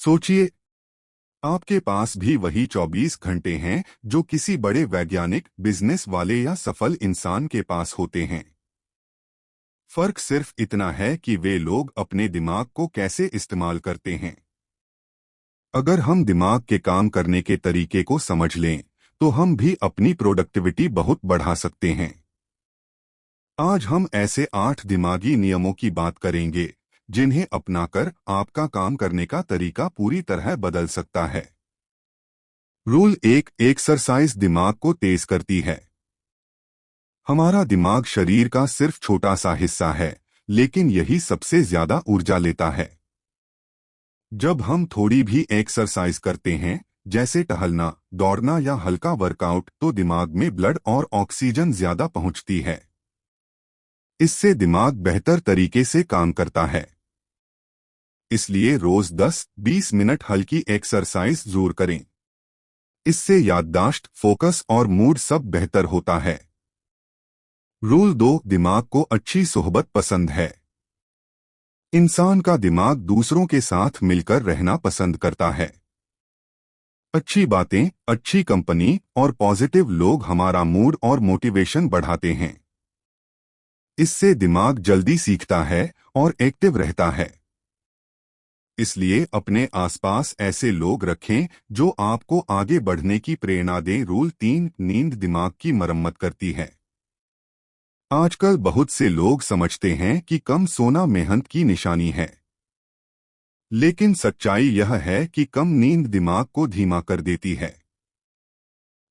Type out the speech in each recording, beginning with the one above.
सोचिए, आपके पास भी वही 24 घंटे हैं जो किसी बड़े वैज्ञानिक, बिजनेस वाले या सफल इंसान के पास होते हैं। फर्क सिर्फ इतना है कि वे लोग अपने दिमाग को कैसे इस्तेमाल करते हैं। अगर हम दिमाग के काम करने के तरीके को समझ लें, तो हम भी अपनी प्रोडक्टिविटी बहुत बढ़ा सकते हैं। आज हम ऐसे 8 दिमागी नियमों की बात करेंगे जिन्हें अपनाकर आपका काम करने का तरीका पूरी तरह बदल सकता है। रूल 1, एक्सरसाइज दिमाग को तेज करती है। हमारा दिमाग शरीर का सिर्फ छोटा सा हिस्सा है, लेकिन यही सबसे ज्यादा ऊर्जा लेता है। जब हम थोड़ी भी एक्सरसाइज करते हैं, जैसे टहलना, दौड़ना या हल्का वर्कआउट, तो दिमाग में ब्लड और ऑक्सीजन ज्यादा पहुंचती है। इससे दिमाग बेहतर तरीके से काम करता है। इसलिए रोज 10-20 मिनट हल्की एक्सरसाइज जरूर करें। इससे याददाश्त, फोकस और मूड सब बेहतर होता है। रूल 2, दिमाग को अच्छी सोहबत पसंद है। इंसान का दिमाग दूसरों के साथ मिलकर रहना पसंद करता है। अच्छी बातें, अच्छी कंपनी और पॉजिटिव लोग हमारा मूड और मोटिवेशन बढ़ाते हैं। इससे दिमाग जल्दी सीखता है और एक्टिव रहता है। इसलिए अपने आसपास ऐसे लोग रखें जो आपको आगे बढ़ने की प्रेरणा दें। रूल 3, नींद दिमाग की मरम्मत करती है। आजकल बहुत से लोग समझते हैं कि कम सोना मेहनत की निशानी है, लेकिन सच्चाई यह है कि कम नींद दिमाग को धीमा कर देती है।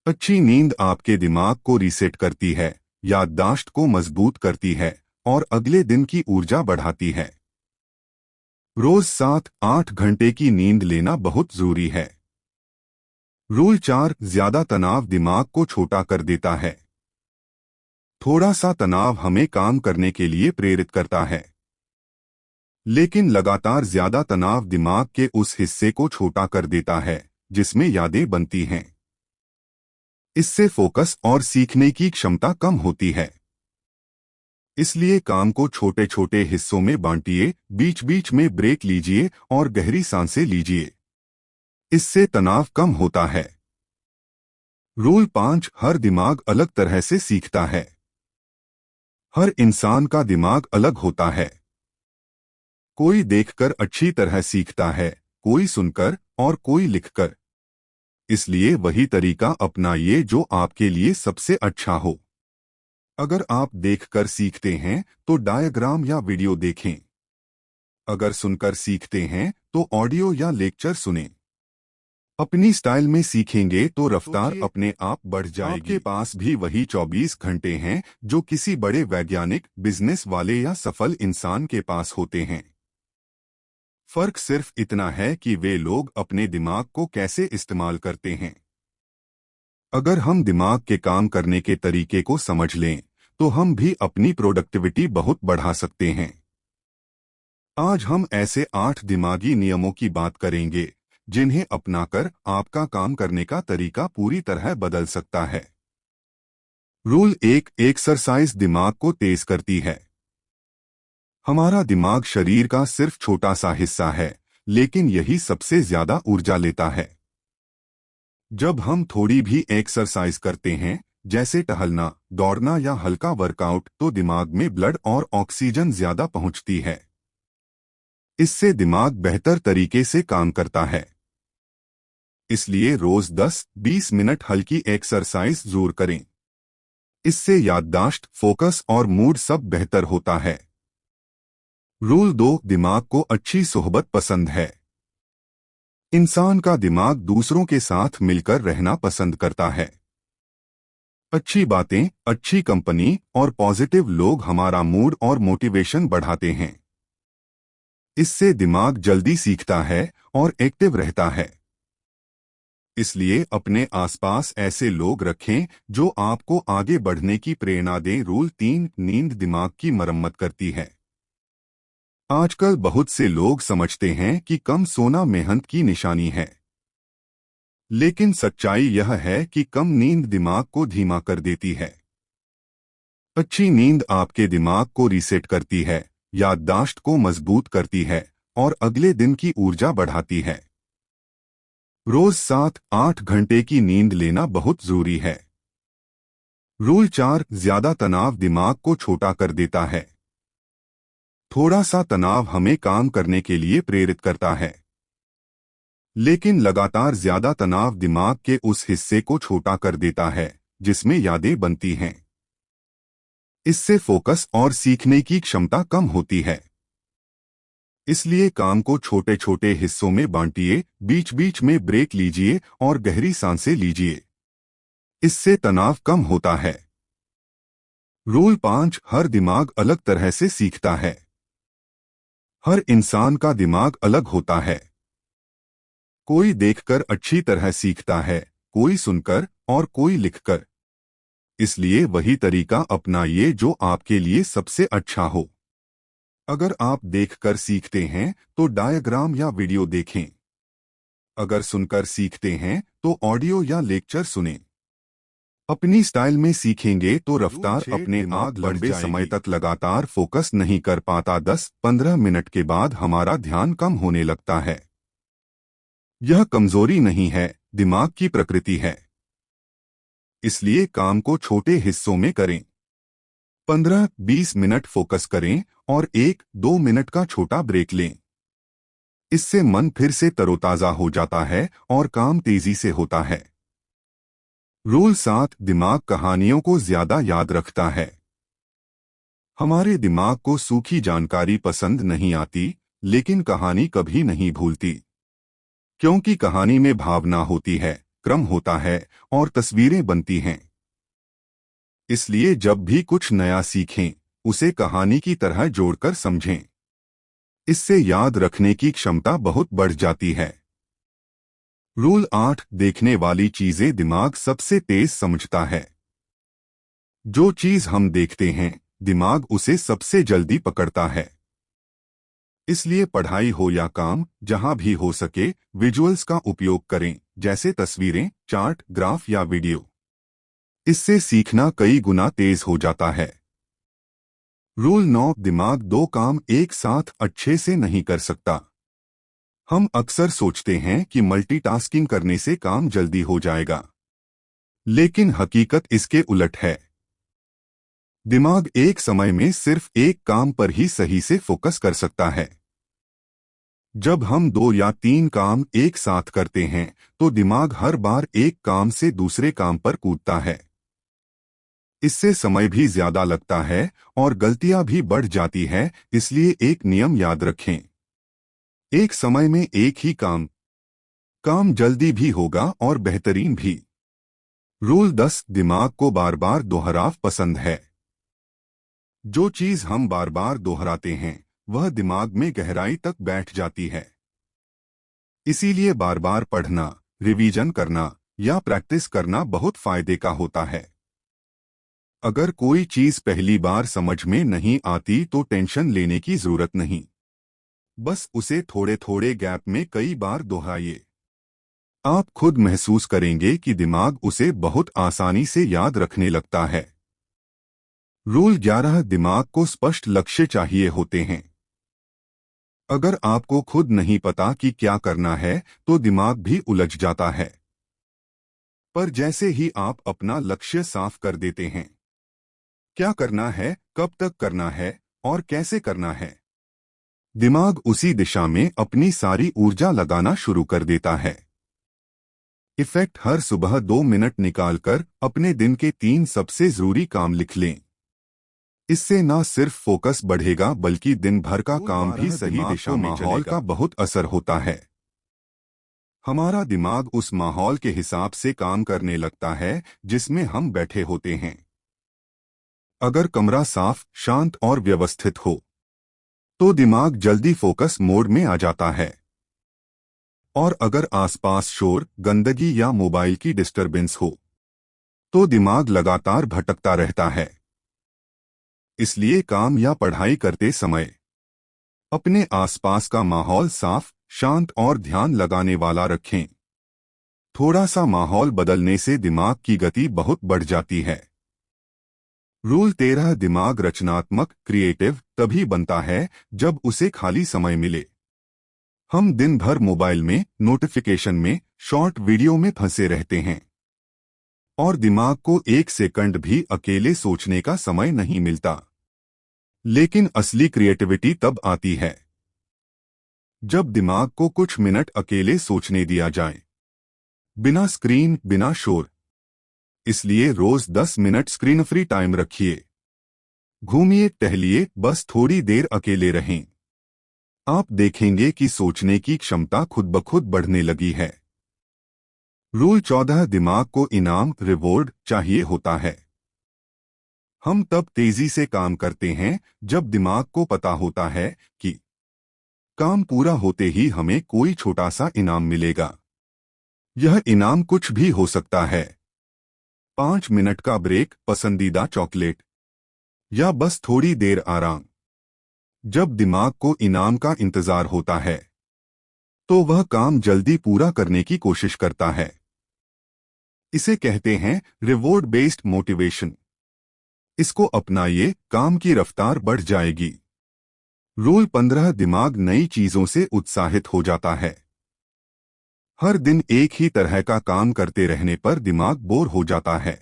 अच्छी नींद आपके दिमाग को रीसेट करती है, याददाश्त को मजबूत करती है और अगले दिन की ऊर्जा बढ़ाती है। रोज 7-8 घंटे की नींद लेना बहुत जरूरी है। रूल 4, ज्यादा तनाव दिमाग को छोटा कर देता है। थोड़ा सा तनाव हमें काम करने के लिए प्रेरित करता है, लेकिन लगातार ज्यादा तनाव दिमाग के उस हिस्से को छोटा कर देता है जिसमें यादें बनती हैं। इससे फोकस और सीखने की क्षमता कम होती है। इसलिए काम को छोटे छोटे हिस्सों में बांटिए, बीच बीच में ब्रेक लीजिए और गहरी सांसें लीजिए। इससे तनाव कम होता है। रूल 5, हर दिमाग अलग तरह से सीखता है। हर इंसान का दिमाग अलग होता है। कोई देखकर अच्छी तरह सीखता है, कोई सुनकर और कोई लिखकर। इसलिए वही तरीका अपनाइए जो आपके लिए सबसे अच्छा हो। अगर आप देखकर सीखते हैं तो डायग्राम या वीडियो देखें। अगर सुनकर सीखते हैं तो ऑडियो या लेक्चर सुनें। अपनी स्टाइल में सीखेंगे तो रफ्तार अपने आप बढ़ जाएगी। आपके पास भी वही 24 घंटे हैं जो किसी बड़े वैज्ञानिक, बिजनेस वाले या सफल इंसान के पास होते हैं। फर्क सिर्फ इतना है कि वे लोग अपने दिमाग को कैसे इस्तेमाल करते हैं। अगर हम दिमाग के काम करने के तरीके को समझ लें, तो हम भी अपनी प्रोडक्टिविटी बहुत बढ़ा सकते हैं। आज हम ऐसे 8 दिमागी नियमों की बात करेंगे जिन्हें अपनाकर आपका काम करने का तरीका पूरी तरह बदल सकता है। रूल 1, एक्सरसाइज दिमाग को तेज करती है। हमारा दिमाग शरीर का सिर्फ छोटा सा हिस्सा है, लेकिन यही सबसे ज्यादा ऊर्जा लेता है। जब हम थोड़ी भी एक्सरसाइज करते हैं, जैसे टहलना, दौड़ना या हल्का वर्कआउट, तो दिमाग में ब्लड और ऑक्सीजन ज्यादा पहुंचती है। इससे दिमाग बेहतर तरीके से काम करता है। इसलिए रोज 10-20 मिनट हल्की एक्सरसाइज जरूर करें। इससे याददाश्त, फोकस और मूड सब बेहतर होता है। रूल 2, दिमाग को अच्छी सोहबत पसंद है। इंसान का दिमाग दूसरों के साथ मिलकर रहना पसंद करता है। अच्छी बातें, अच्छी कंपनी और पॉजिटिव लोग हमारा मूड और मोटिवेशन बढ़ाते हैं। इससे दिमाग जल्दी सीखता है और एक्टिव रहता है। इसलिए अपने आसपास ऐसे लोग रखें जो आपको आगे बढ़ने की प्रेरणा दें। रूल 3, नींद दिमाग की मरम्मत करती है। आजकल बहुत से लोग समझते हैं कि कम सोना मेहनत की निशानी है, लेकिन सच्चाई यह है कि कम नींद दिमाग को धीमा कर देती है। अच्छी नींद आपके दिमाग को रीसेट करती है, याददाश्त को मजबूत करती है और अगले दिन की ऊर्जा बढ़ाती है। रोज 7-8 घंटे की नींद लेना बहुत जरूरी है। रूल 4, ज्यादा तनाव दिमाग को छोटा कर देता है। थोड़ा सा तनाव हमें काम करने के लिए प्रेरित करता है, लेकिन लगातार ज्यादा तनाव दिमाग के उस हिस्से को छोटा कर देता है जिसमें यादें बनती हैं। इससे फोकस और सीखने की क्षमता कम होती है। इसलिए काम को छोटे छोटे हिस्सों में बांटिए, बीच बीच में ब्रेक लीजिए और गहरी सांसें लीजिए। इससे तनाव कम होता है। रूल 5, हर दिमाग अलग तरह से सीखता है। हर इंसान का दिमाग अलग होता है। कोई देखकर अच्छी तरह सीखता है, कोई सुनकर और कोई लिखकर। इसलिए वही तरीका अपनाइए जो आपके लिए सबसे अच्छा हो। अगर आप देखकर सीखते हैं तो डायग्राम या वीडियो देखें। अगर सुनकर सीखते हैं तो ऑडियो या लेक्चर सुनें। अपनी स्टाइल में सीखेंगे तो रफ्तार अपने आप लंबे समय तक लगातार फोकस नहीं कर पाता। 10-15 मिनट के बाद हमारा ध्यान कम होने लगता है। यह कमजोरी नहीं है, दिमाग की प्रकृति है। इसलिए काम को छोटे हिस्सों में करें। 15-20 मिनट फोकस करें और 1-2 मिनट का छोटा ब्रेक लें। इससे मन फिर से तरोताजा हो जाता है और काम तेजी से होता है। रूल 7, दिमाग कहानियों को ज्यादा याद रखता है। हमारे दिमाग को सूखी जानकारी पसंद नहीं आती, लेकिन कहानी कभी नहीं भूलती। क्योंकि कहानी में भावना होती है, क्रम होता है और तस्वीरें बनती हैं। इसलिए जब भी कुछ नया सीखें, उसे कहानी की तरह जोड़कर समझें। इससे याद रखने की क्षमता बहुत बढ़ जाती है। रूल 8, देखने वाली चीजें दिमाग सबसे तेज समझता है। जो चीज हम देखते हैं, दिमाग उसे सबसे जल्दी पकड़ता है। इसलिए पढ़ाई हो या काम, जहां भी हो सके विजुअल्स का उपयोग करें, जैसे तस्वीरें, चार्ट, ग्राफ या वीडियो। इससे सीखना कई गुना तेज हो जाता है। रूल 9, दिमाग 2 काम एक साथ अच्छे से नहीं कर सकता। हम अक्सर सोचते हैं कि मल्टीटास्किंग करने से काम जल्दी हो जाएगा, लेकिन हकीकत इसके उलट है। दिमाग एक समय में सिर्फ एक काम पर ही सही से फोकस कर सकता है। जब हम 2 या 3 काम एक साथ करते हैं तो दिमाग हर बार एक काम से दूसरे काम पर कूदता है। इससे समय भी ज्यादा लगता है और गलतियां भी बढ़ जाती है। इसलिए एक नियम याद रखें, एक समय में एक ही काम जल्दी भी होगा और बेहतरीन भी। रूल 10, दिमाग को बार बार दोहराव पसंद है। जो चीज हम बार बार दोहराते हैं वह दिमाग में गहराई तक बैठ जाती है। इसीलिए बार बार पढ़ना, रिवीजन करना या प्रैक्टिस करना बहुत फायदे का होता है। अगर कोई चीज पहली बार समझ में नहीं आती तो टेंशन लेने की जरूरत नहीं। बस उसे थोड़े थोड़े गैप में कई बार दोहराइए। आप खुद महसूस करेंगे कि दिमाग उसे बहुत आसानी से याद रखने लगता है। रूल 11, दिमाग को स्पष्ट लक्ष्य चाहिए होते हैं। अगर आपको खुद नहीं पता कि क्या करना है तो दिमाग भी उलझ जाता है। पर जैसे ही आप अपना लक्ष्य साफ कर देते हैं, क्या करना है, कब तक करना है और कैसे करना है, दिमाग उसी दिशा में अपनी सारी ऊर्जा लगाना शुरू कर देता है। इफेक्ट, हर सुबह 2 मिनट निकालकर अपने दिन के 3 सबसे जरूरी काम लिख लें। इससे न सिर्फ फोकस बढ़ेगा बल्कि दिन भर का काम भी सही दिशा में चलेगा। माहौल का बहुत असर होता है। हमारा दिमाग उस माहौल के हिसाब से काम करने लगता है जिसमें हम बैठे होते हैं। अगर कमरा साफ, शांत और व्यवस्थित हो तो दिमाग जल्दी फोकस मोड में आ जाता है। और अगर आसपास शोर, गंदगी या मोबाइल की डिस्टरबेंस हो तो दिमाग लगातार भटकता रहता है। इसलिए काम या पढ़ाई करते समय अपने आसपास का माहौल साफ, शांत और ध्यान लगाने वाला रखें। थोड़ा सा माहौल बदलने से दिमाग की गति बहुत बढ़ जाती है। रूल 13, दिमाग रचनात्मक, क्रिएटिव तभी बनता है जब उसे खाली समय मिले। हम दिन भर मोबाइल में, नोटिफिकेशन में, शॉर्ट वीडियो में फंसे रहते हैं और दिमाग को एक सेकंड भी अकेले सोचने का समय नहीं मिलता। लेकिन असली क्रिएटिविटी तब आती है जब दिमाग को कुछ मिनट अकेले सोचने दिया जाए, बिना स्क्रीन, बिना शोर। इसलिए रोज 10 मिनट स्क्रीन फ्री टाइम रखिए। घूमिए, टहलिए, बस थोड़ी देर अकेले रहें। आप देखेंगे कि सोचने की क्षमता खुद ब खुद बढ़ने लगी है। रूल 14, दिमाग को इनाम, रिवॉर्ड चाहिए होता है। हम तब तेजी से काम करते हैं जब दिमाग को पता होता है कि काम पूरा होते ही हमें कोई छोटा सा इनाम मिलेगा। यह इनाम कुछ भी हो सकता है। 5 मिनट का ब्रेक, पसंदीदा चॉकलेट, या बस थोड़ी देर आराम। जब दिमाग को इनाम का इंतजार होता है तो वह काम जल्दी पूरा करने की कोशिश करता है। इसे कहते हैं रिवॉर्ड बेस्ड मोटिवेशन। इसको अपनाइए, काम की रफ्तार बढ़ जाएगी। रूल 15, दिमाग नई चीजों से उत्साहित हो जाता है। हर दिन एक ही तरह का काम करते रहने पर दिमाग बोर हो जाता है।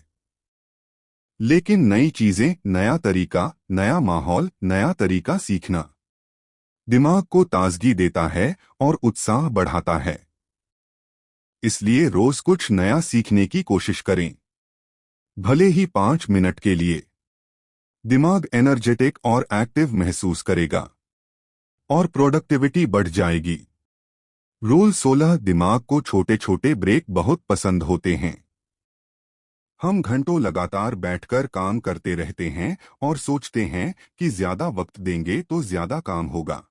लेकिन नई चीजें, नया तरीका, नया माहौल, नया तरीका सीखना दिमाग को ताजगी देता है और उत्साह बढ़ाता है। इसलिए रोज कुछ नया सीखने की कोशिश करें, भले ही 5 मिनट के लिए। दिमाग एनर्जेटिक और एक्टिव महसूस करेगा और प्रोडक्टिविटी बढ़ जाएगी। रूल 16, दिमाग को छोटे छोटे ब्रेक बहुत पसंद होते हैं। हम घंटों लगातार बैठकर काम करते रहते हैं और सोचते हैं कि ज्यादा वक्त देंगे तो ज्यादा काम होगा।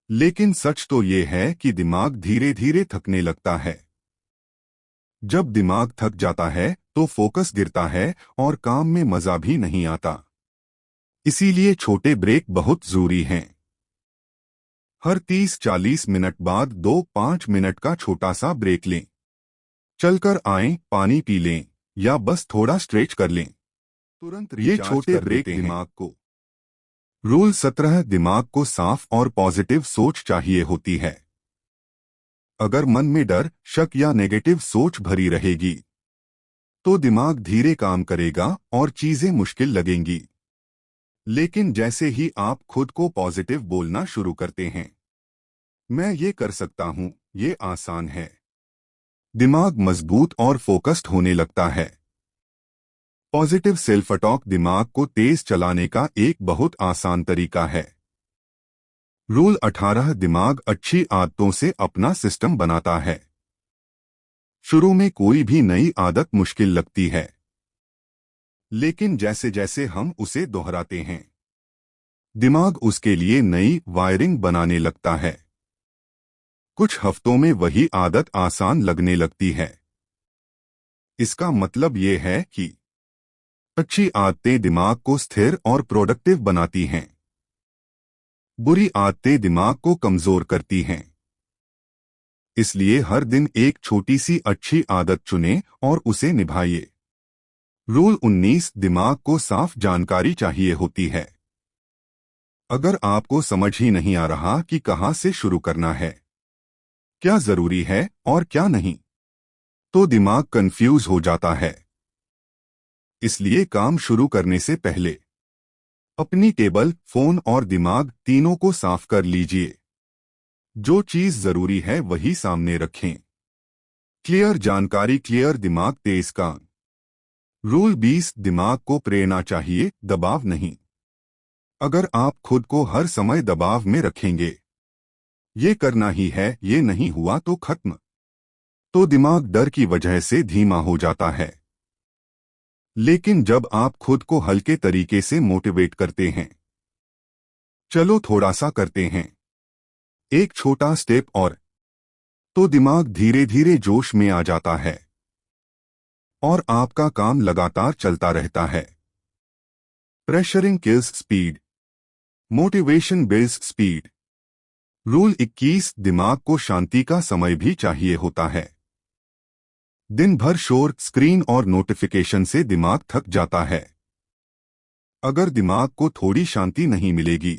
लेकिन सच तो ये है कि दिमाग धीरे धीरे थकने लगता है। जब दिमाग थक जाता है तो फोकस गिरता है और काम में मजा भी नहीं आता। इसीलिए छोटे ब्रेक बहुत जरूरी हैं। हर 30-40 मिनट बाद 2-5 मिनट का छोटा सा ब्रेक लें। चलकर आएं, पानी पी लें या बस थोड़ा स्ट्रेच कर लें। तुरंत ये छोटे ब्रेक दिमाग को। रूल 17, दिमाग को साफ और पॉजिटिव सोच चाहिए होती है। अगर मन में डर, शक या नेगेटिव सोच भरी रहेगी तो दिमाग धीरे काम करेगा और चीजें मुश्किल लगेंगी। लेकिन जैसे ही आप खुद को पॉजिटिव बोलना शुरू करते हैं, मैं ये कर सकता हूं, ये आसान है, दिमाग मजबूत और फोकस्ड होने लगता है। पॉजिटिव सेल्फ टॉक दिमाग को तेज चलाने का एक बहुत आसान तरीका है। रूल 18, दिमाग अच्छी आदतों से अपना सिस्टम बनाता है। शुरू में कोई भी नई आदत मुश्किल लगती है, लेकिन जैसे जैसे हम उसे दोहराते हैं, दिमाग उसके लिए नई वायरिंग बनाने लगता है। कुछ हफ्तों में वही आदत आसान लगने लगती है। इसका मतलब ये है कि अच्छी आदतें दिमाग को स्थिर और प्रोडक्टिव बनाती हैं। बुरी आदतें दिमाग को कमजोर करती हैं। इसलिए हर दिन एक छोटी सी अच्छी आदत चुनें और उसे निभाइए। रूल 19, दिमाग को साफ जानकारी चाहिए होती है। अगर आपको समझ ही नहीं आ रहा कि कहां से शुरू करना है, क्या जरूरी है और क्या नहीं, तो दिमाग कंफ्यूज हो जाता है। इसलिए काम शुरू करने से पहले अपनी टेबल, फोन और दिमाग तीनों को साफ कर लीजिए। जो चीज जरूरी है वही सामने रखें। क्लियर जानकारी, क्लियर दिमाग, तेज काम। रूल 20, दिमाग को प्रेरणा चाहिए, दबाव नहीं। अगर आप खुद को हर समय दबाव में रखेंगे, ये करना ही है, ये नहीं हुआ तो खत्म, तो दिमाग डर की वजह से धीमा हो जाता है। लेकिन जब आप खुद को हल्के तरीके से मोटिवेट करते हैं, चलो थोड़ा सा करते हैं, एक छोटा स्टेप और, तो दिमाग धीरे धीरे जोश में आ जाता है और आपका काम लगातार चलता रहता है। Pressuring kills speed, motivation builds speed. Rule 21, दिमाग को शांति का समय भी चाहिए होता है। दिन भर शोर, स्क्रीन और नोटिफिकेशन से दिमाग थक जाता है। अगर दिमाग को थोड़ी शांति नहीं मिलेगी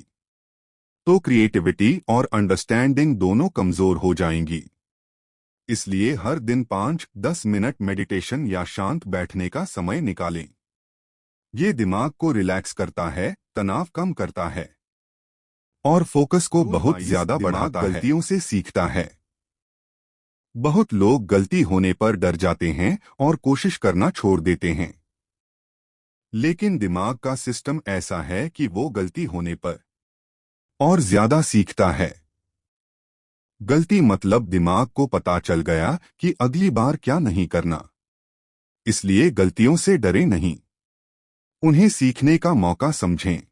तो क्रिएटिविटी और अंडरस्टैंडिंग दोनों कमजोर हो जाएंगी। इसलिए हर दिन 5-10 मिनट मेडिटेशन या शांत बैठने का समय निकालें। ये दिमाग को रिलैक्स करता है, तनाव कम करता है और फोकस को बहुत ज्यादा बढ़ाता है। गलतियों से सीखता है। बहुत लोग गलती होने पर डर जाते हैं और कोशिश करना छोड़ देते हैं। लेकिन दिमाग का सिस्टम ऐसा है कि वो गलती होने पर और ज्यादा सीखता है। गलती मतलब दिमाग को पता चल गया कि अगली बार क्या नहीं करना। इसलिए गलतियों से डरे नहीं, उन्हें सीखने का मौका समझें।